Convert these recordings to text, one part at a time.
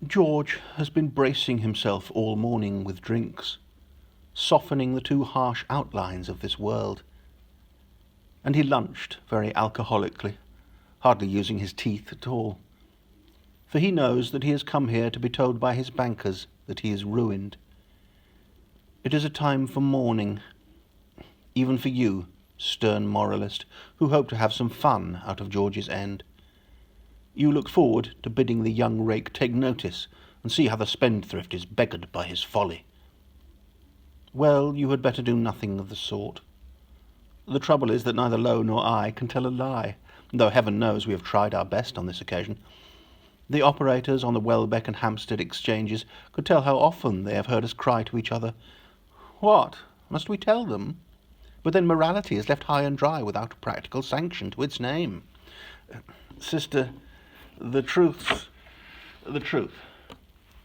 George has been bracing himself all morning with drinks, softening the too harsh outlines of this world. And he lunched very alcoholically, hardly using his teeth at all. For he knows that he has come here to be told by his bankers that he is ruined. It is a time for mourning, even for you, stern moralist, who hope to have some fun out of George's end. You look forward to bidding the young rake take notice and see how the spendthrift is beggared by his folly. Well, you had better do nothing of the sort. The trouble is that neither Lowe nor I can tell a lie, though heaven knows we have tried our best on this occasion. The operators on the Welbeck and Hampstead exchanges could tell how often they have heard us cry to each other, "What, must we tell them?" But then morality is left high and dry without a practical sanction to its name. Sister, the truth,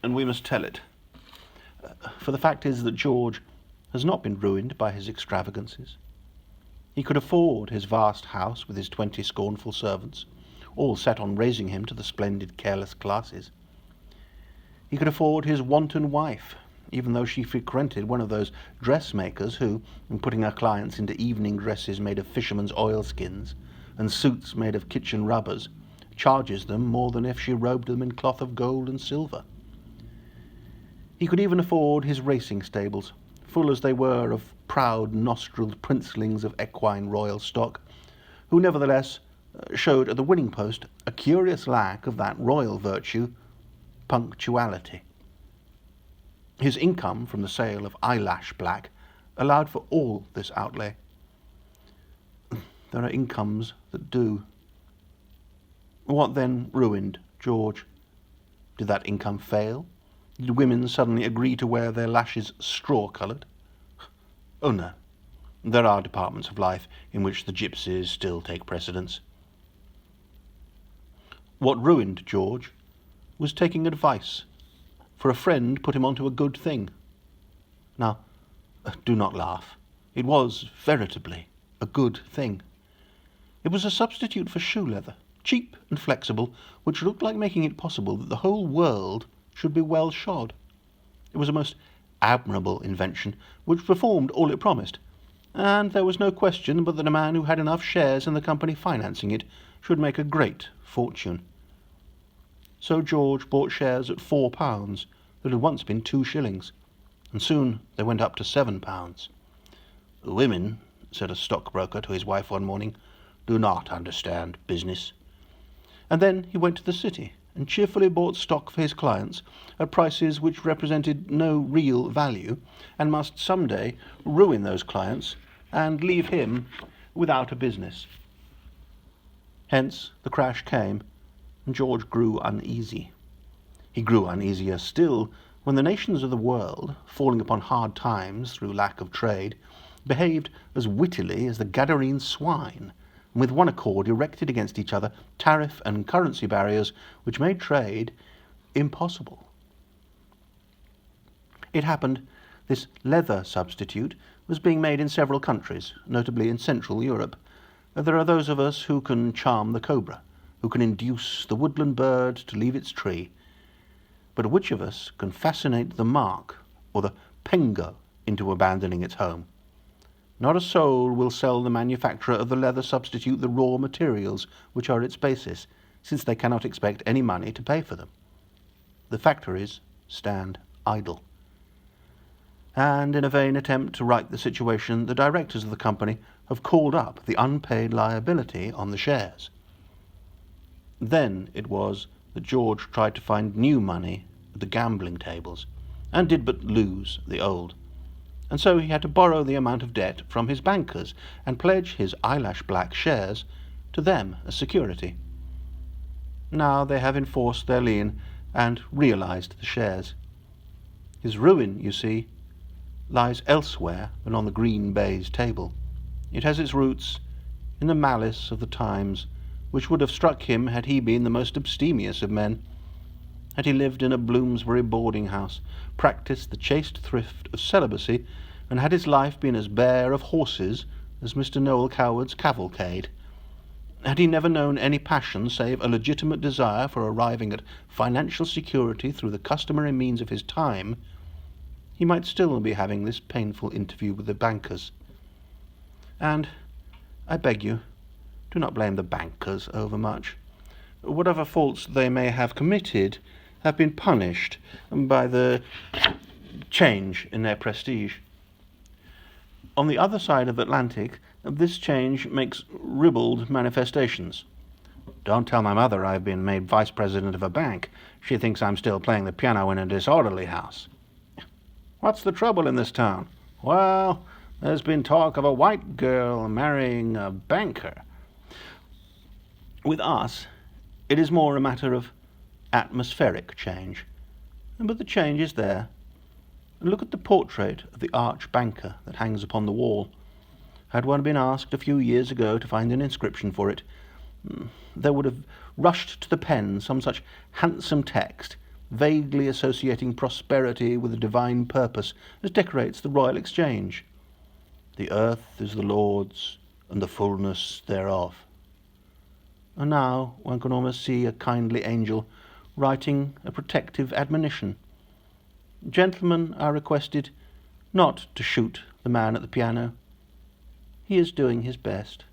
and we must tell it. For the fact is that George has not been ruined by his extravagances. He could afford his vast house with his 20 scornful servants, all set on raising him to the splendid careless classes. He could afford his wanton wife, even though she frequented one of those dressmakers who, in putting her clients into evening dresses made of fishermen's oilskins and suits made of kitchen rubbers, charges them more than if she robed them in cloth of gold and silver. He could even afford his racing stables, full as they were of proud nostrilled princelings of equine royal stock, who nevertheless showed at the winning post a curious lack of that royal virtue, punctuality. His income from the sale of eyelash black allowed for all this outlay. There are incomes that do. What then ruined George? Did that income fail? Did women suddenly agree to wear their lashes straw-coloured? Oh no. There are departments of life in which the gypsies still take precedence. What ruined George was taking advice, for a friend put him onto a good thing. Now, do not laugh. It was veritably a good thing. It was a substitute for shoe leather, cheap and flexible, which looked like making it possible that the whole world should be well shod. It was a most admirable invention, which performed all it promised, and there was no question but that a man who had enough shares in the company financing it should make a great fortune. So George bought shares at £4 that had once been 2 shillings, and soon they went up to £7. "Women," said a stockbroker to his wife one morning, "do not understand business." And then he went to the city and cheerfully bought stock for his clients at prices which represented no real value, and must some day ruin those clients and leave him without a business. Hence the crash came, and George grew uneasy. He grew uneasier still when the nations of the world, falling upon hard times through lack of trade, behaved as wittily as the Gadarene swine, and with one accord erected against each other tariff and currency barriers which made trade impossible. It happened this leather substitute was being made in several countries, notably in Central Europe. There are those of us who can charm the cobra, who can induce the woodland bird to leave its tree. But which of us can fascinate the mark or the pengo into abandoning its home? Not a soul will sell the manufacturer of the leather substitute the raw materials which are its basis, since they cannot expect any money to pay for them. The factories stand idle. And in a vain attempt to right the situation, the directors of the company have called up the unpaid liability on the shares. Then it was that George tried to find new money at the gambling tables, and did but lose the old. And so he had to borrow the amount of debt from his bankers and pledge his eyelash black shares to them as security. Now they have enforced their lien and realized the shares. His ruin, you see, lies elsewhere than on the green baize table. It has its roots in the malice of the times, which would have struck him had he been the most abstemious of men. Had he lived in a Bloomsbury boarding-house, practised the chaste thrift of celibacy, and had his life been as bare of horses as Mr. Noel Coward's cavalcade. Had he never known any passion save a legitimate desire for arriving at financial security through the customary means of his time, he might still be having this painful interview with the bankers. And, I beg you, do not blame the bankers overmuch. Whatever faults they may have committed have been punished by the change in their prestige. On the other side of the Atlantic, this change makes ribald manifestations. Don't tell my mother I've been made vice president of a bank. She thinks I'm still playing the piano in a disorderly house. What's the trouble in this town? Well, there's been talk of a white girl marrying a banker. With us, it is more a matter of atmospheric change. But the change is there. Look at the portrait of the arch banker that hangs upon the wall. Had one been asked a few years ago to find an inscription for it, there would have rushed to the pen some such handsome text, vaguely associating prosperity with a divine purpose, as decorates the Royal Exchange. The earth is the Lord's, and the fullness thereof. And now one can almost see a kindly angel writing a protective admonition. Gentlemen are requested not to shoot the man at the piano. He is doing his best.